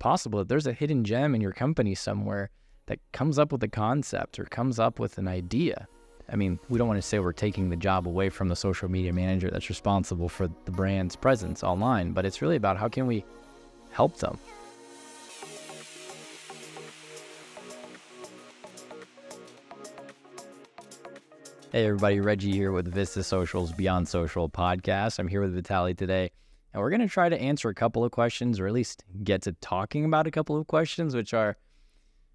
possible that there's a hidden gem in your company somewhere that comes up with a concept or comes up with an idea. I mean, we don't want to say we're taking the job away from the social media manager that's responsible for the brand's presence online, but it's really about how can we help them. Hey everybody, Reggie here with Vista Social's Beyond Social podcast. I'm here with Vitaly today, and we're going to try to answer a couple of questions, or at least get to talking about a couple of questions, which are,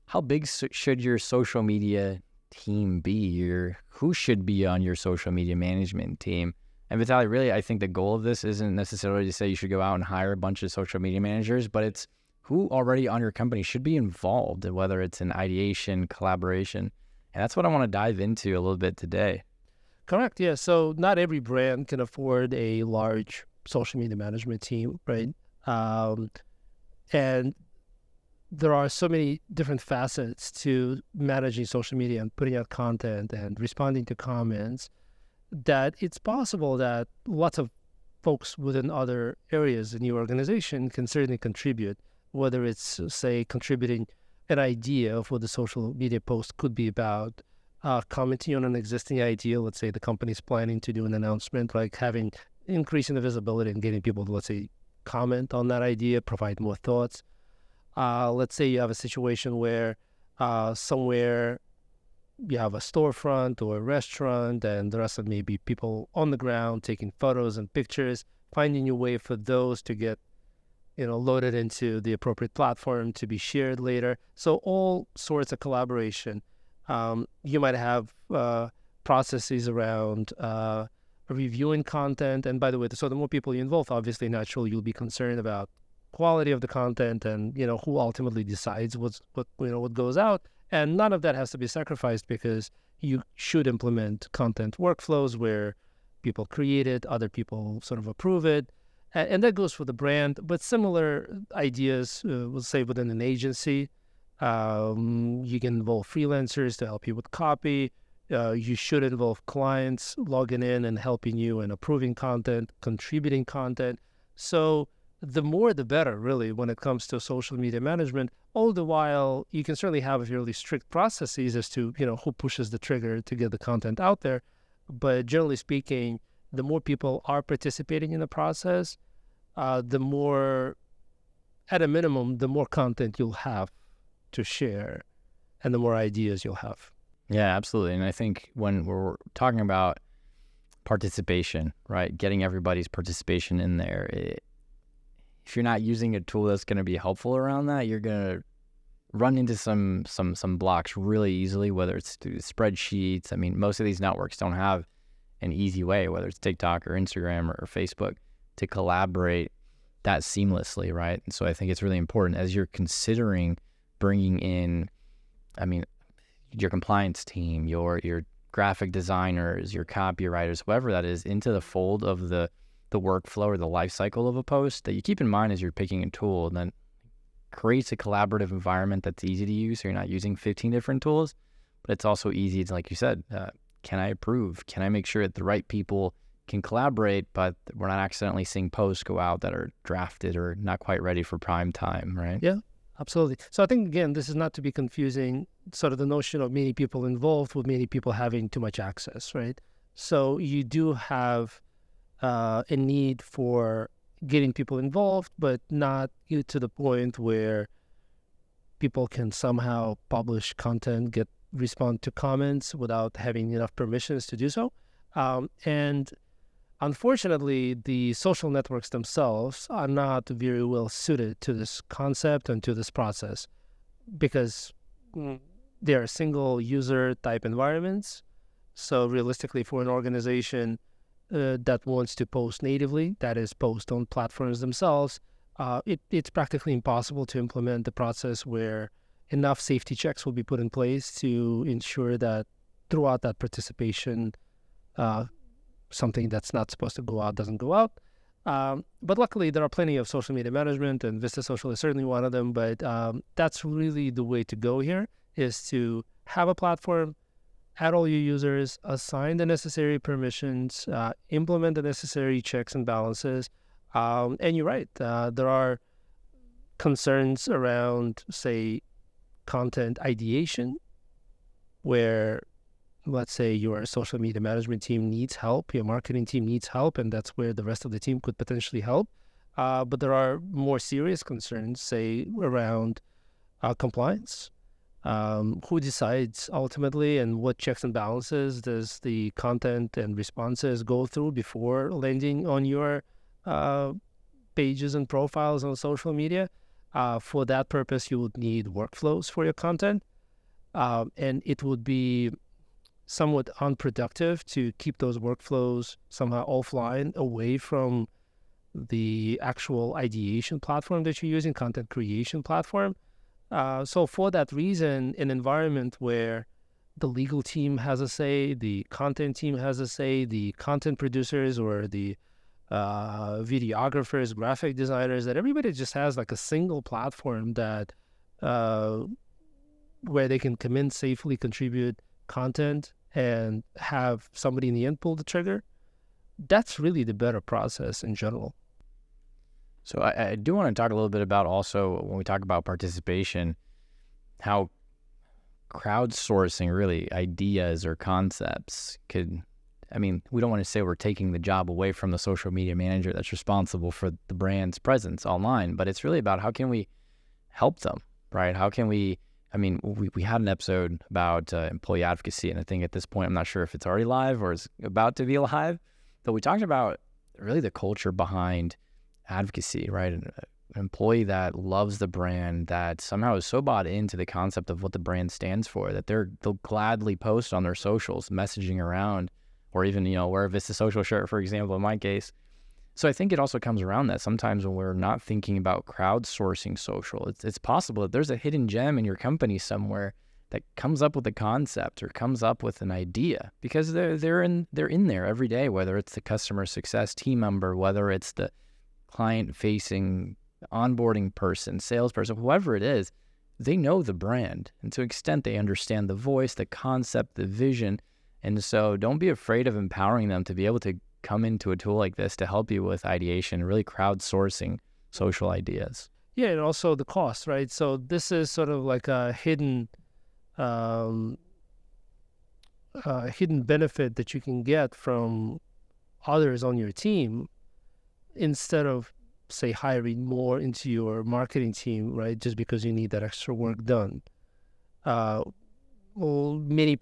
how big should your social media team be? Who should be on your social media management team? And Vitaly, really, I think the goal of this isn't necessarily to say you should go out and hire a bunch of social media managers, but it's who already on your company should be involved, whether it's in ideation, collaboration. And that's what I want to dive into a little bit today. Correct, yeah. So not every brand can afford a large social media management team, right? And there are so many different facets to managing social media and putting out content and responding to comments that it's possible that lots of folks within other areas in your organization can certainly contribute, whether it's, say, contributing an idea of what the social media post could be about, commenting on an existing idea. Let's say the company's planning to do an announcement, like increasing the visibility and getting people to, let's say, comment on that idea, provide more thoughts. Let's say you have a situation where somewhere you have a storefront or a restaurant, and there are some maybe people on the ground taking photos and pictures, finding a way for those to get loaded into the appropriate platform to be shared later. So all sorts of collaboration. You might have processes around reviewing content. And by the way, so the more people you involve, obviously, naturally, you'll be concerned about quality of the content and, who ultimately decides what goes out. And none of that has to be sacrificed, because you should implement content workflows where people create it, other people sort of approve it. And that goes for the brand, but similar ideas, we'll say within an agency. You can involve freelancers to help you with copy. You should involve clients logging in and helping you and approving content, contributing content. So the more the better, really, when it comes to social media management. All the while, you can certainly have fairly strict processes as to, who pushes the trigger to get the content out there. But generally speaking, the more people are participating in the process, the more, at a minimum, the more content you'll have to share and the more ideas you'll have. Yeah, absolutely. And I think when we're talking about participation, right, getting everybody's participation in there, if you're not using a tool that's going to be helpful around that, you're going to run into some blocks really easily, whether it's through spreadsheets. I mean, most of these networks don't have an easy way, whether it's TikTok or Instagram or Facebook, to collaborate that seamlessly, right? And so I think it's really important as you're considering bringing in, your compliance team, your graphic designers, your copywriters, whoever that is, into the fold of the workflow or the life cycle of a post, that you keep in mind as you're picking a tool, and then creates a collaborative environment that's easy to use, so you're not using 15 different tools, but it's also easy to, like you said, can I approve? Can I make sure that the right people can collaborate, but we're not accidentally seeing posts go out that are drafted or not quite ready for prime time, right? Yeah, absolutely. So I think, again, this is not to be confusing sort of the notion of many people involved with many people having too much access, right? So you do have a need for getting people involved, but not to the point where people can somehow publish content, respond to comments without having enough permissions to do so. And unfortunately, the social networks themselves are not very well suited to this concept and to this process, because they are single user type environments. So realistically, for an organization that wants to post natively, that is, post on platforms themselves, it's practically impossible to implement the process where enough safety checks will be put in place to ensure that throughout that participation, something that's not supposed to go out doesn't go out. But luckily, there are plenty of social media management, and Vista Social is certainly one of them. But that's really the way to go here, is to have a platform, add all your users, assign the necessary permissions, implement the necessary checks and balances. And you're right, there are concerns around, say, content ideation, where let's say your social media management team needs help, your marketing team needs help, and that's where the rest of the team could potentially help. But there are more serious concerns, say, around compliance. Who decides ultimately, and what checks and balances does the content and responses go through before landing on your pages and profiles on social media? For that purpose, you would need workflows for your content. And it would be somewhat unproductive to keep those workflows somehow offline, away from the actual ideation platform that you're using, content creation platform. So for that reason, an environment where the legal team has a say, the content team has a say, the content producers or the videographers, graphic designers, that everybody just has like a single platform that where they can come in, safely contribute content, and have somebody in the end pull the trigger. That's really the better process in general. So I do want to talk a little bit about also, when we talk about participation, how crowdsourcing really ideas or concepts could, I mean, we don't want to say we're taking the job away from the social media manager that's responsible for the brand's presence online, but it's really about how can we help them, right? How can we, I mean, we had an episode about employee advocacy, and I think at this point, I'm not sure if it's already live or is about to be live, but we talked about really the culture behind advocacy, right? An employee that loves the brand, that somehow is so bought into the concept of what the brand stands for, that they'll gladly post on their socials, messaging around, or even, wear a Vista social shirt, for example, in my case. So I think it also comes around that sometimes when we're not thinking about crowdsourcing social, it's possible that there's a hidden gem in your company somewhere that comes up with a concept or comes up with an idea, because they're in there every day, whether it's the customer success team member, whether it's the client-facing onboarding person, salesperson, whoever it is, they know the brand. And to an extent, they understand the voice, the concept, the vision. And so don't be afraid of empowering them to be able to come into a tool like this to help you with ideation, really crowdsourcing social ideas. Yeah, and also the cost, right? So this is sort of like a hidden benefit that you can get from others on your team, instead of, say, hiring more into your marketing team, right? Just because you need that extra work done. Well, many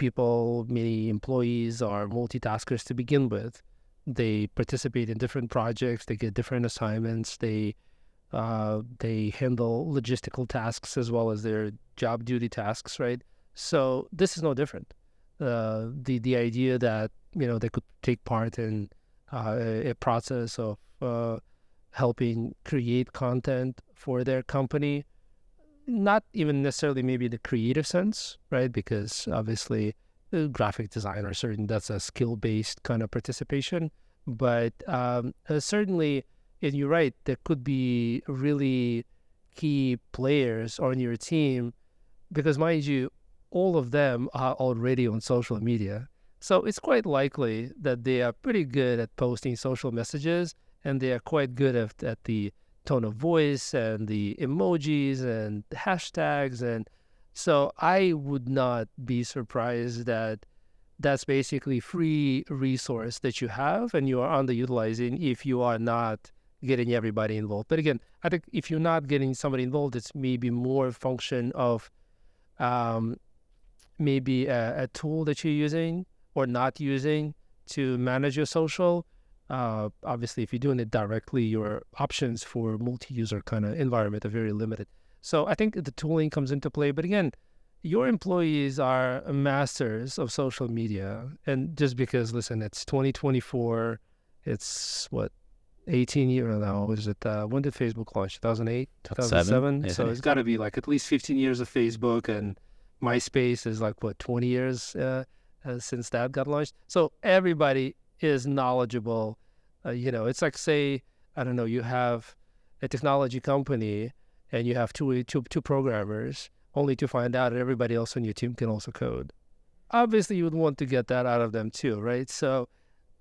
employees are multitaskers to begin with. They participate in different projects. They get different assignments. They handle logistical tasks as well as their job duty tasks, right? So this is no different. The idea that they could take part in a process of helping create content for their company, not even necessarily maybe the creative sense, right? Because obviously graphic design or certain, that's a skill-based kind of participation. But certainly, and you're right, there could be really key players on your team, because mind you, all of them are already on social media. So it's quite likely that they are pretty good at posting social messages, and they are quite good at the tone of voice and the emojis and the hashtags. And so I would not be surprised that that's basically free resource that you have and you are underutilizing if you are not getting everybody involved. But again, I think if you're not getting somebody involved, it's maybe more a function of maybe a tool that you're using or not using to manage your social. Obviously, if you're doing it directly, your options for multi-user kind of environment are very limited. So I think the tooling comes into play. But again, your employees are masters of social media. And just because, listen, it's 2024, it's 18 years now. Is it, when did Facebook launch? 2008, 2007? So it's got to be like at least 15 years of Facebook, and MySpace is like, 20 years since that got launched. So everybody is knowledgeable. It's like, say, I don't know, you have a technology company and you have two programmers, only to find out that everybody else on your team can also code. Obviously, you would want to get that out of them too, right? So,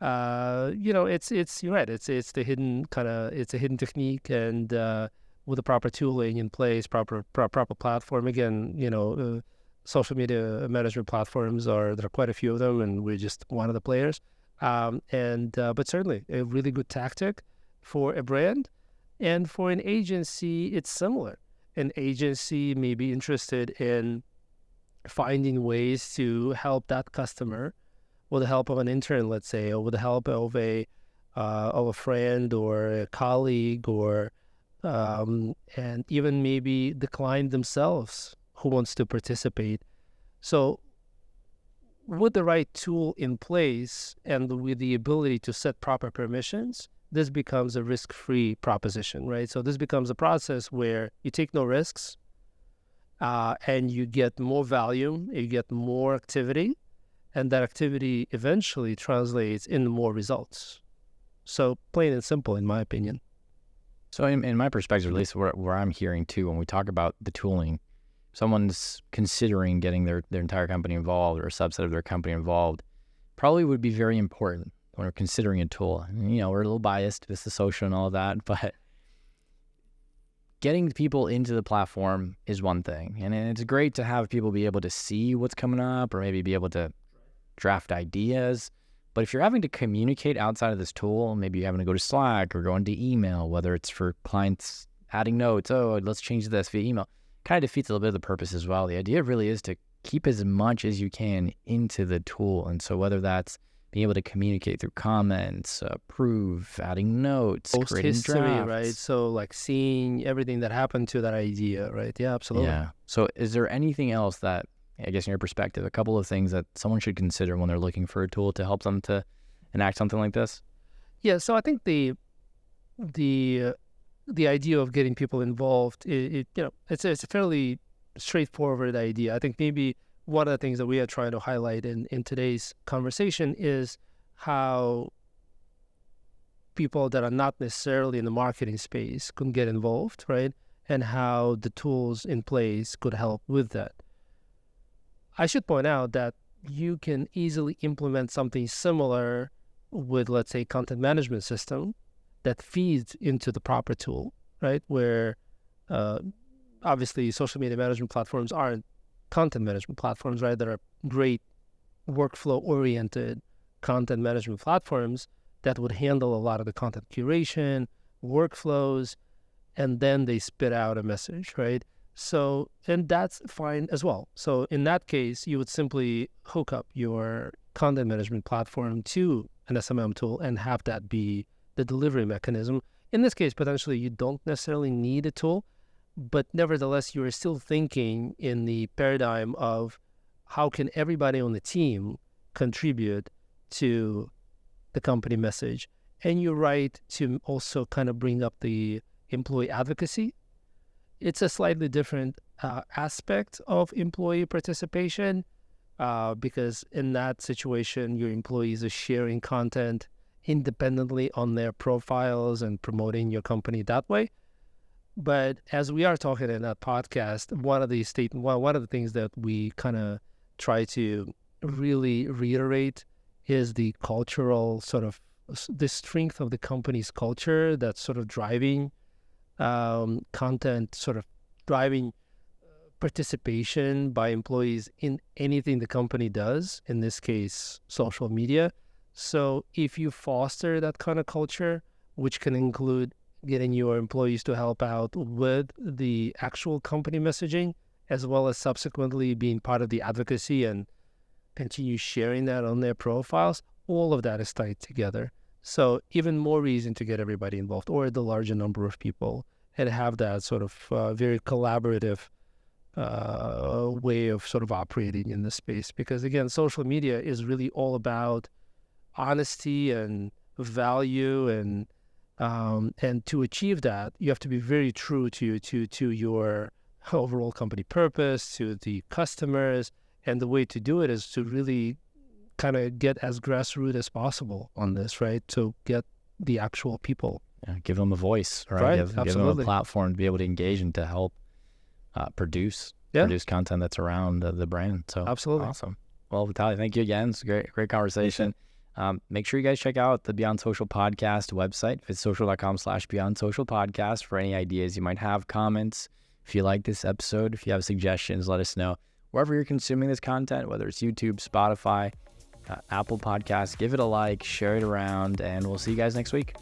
you're right. It's the hidden it's a hidden technique, and with the proper tooling in place, proper platform. Again, social media management platforms there are quite a few of them, and we're just one of the players. But certainly a really good tactic for a brand, and for an agency, it's similar. An agency may be interested in finding ways to help that customer with the help of an intern, let's say, or with the help of a friend or a colleague, or and even maybe the client themselves who wants to participate. So with the right tool in place and with the ability to set proper permissions, this becomes a risk-free proposition, right? So this becomes a process where you take no risks, and you get more value, you get more activity, and that activity eventually translates into more results. So plain and simple, in my opinion. So in my perspective, at least where I'm hearing too, when we talk about the tooling, someone's considering getting their entire company involved or a subset of their company involved, probably would be very important when we're considering a tool. And, we're a little biased, vistasocial and all that, but getting people into the platform is one thing. And it's great to have people be able to see what's coming up or maybe be able to draft ideas. But if you're having to communicate outside of this tool, maybe you're having to go to Slack or go into email, whether it's for clients adding notes, let's change this via email, kind of defeats a little bit of the purpose as well. The idea really is to keep as much as you can into the tool. And so whether that's being able to communicate through comments, approve, adding notes, post creating history, drafts. right? So like seeing everything that happened to that idea, right? Yeah, absolutely. Yeah. So is there anything else that, I guess in your perspective, a couple of things that someone should consider when they're looking for a tool to help them to enact something like this? Yeah, so I think the idea of getting people involved, it's a fairly straightforward idea. I think maybe one of the things that we are trying to highlight in today's conversation is how people that are not necessarily in the marketing space can get involved, right? And how the tools in place could help with that. I should point out that you can easily implement something similar with, let's say, content management system that feeds into the proper tool, right? Where obviously social media management platforms aren't content management platforms, right? That are great workflow-oriented content management platforms that would handle a lot of the content curation, workflows, and then they spit out a message, right? So, and that's fine as well. So in that case, you would simply hook up your content management platform to an SMM tool and have that be the delivery mechanism. In this case, potentially you don't necessarily need a tool, but nevertheless, you are still thinking in the paradigm of how can everybody on the team contribute to the company message. And you're right to also kind of bring up the employee advocacy. It's a slightly different aspect of employee participation because in that situation, your employees are sharing content independently on their profiles and promoting your company that way. But as we are talking in that podcast, one of the things that we kind of try to really reiterate is the cultural the strength of the company's culture that's sort of driving content, sort of driving participation by employees in anything the company does, in this case, social media. So if you foster that kind of culture, which can include getting your employees to help out with the actual company messaging, as well as subsequently being part of the advocacy and continue sharing that on their profiles, all of that is tied together. So even more reason to get everybody involved, or the larger number of people, and have that sort of very collaborative way of sort of operating in this space. Because again, social media is really all about honesty and value, and to achieve that, you have to be very true to your overall company purpose, to the customers, and the way to do it is to really kind of get as grassroots as possible on this, right? To get the actual people. Yeah, give them a voice, right? Give them a platform to be able to engage and to help produce content that's around the brand. So absolutely awesome. Well, Vitaly, thank you again. It's a great conversation. Make sure you guys check out the Beyond Social podcast website, vistasocial.com/Beyond Social podcast, for any ideas you might have, comments. If you like this episode, if you have suggestions, let us know. Wherever you're consuming this content, whether it's YouTube, Spotify, Apple Podcasts, give it a like, share it around, and we'll see you guys next week.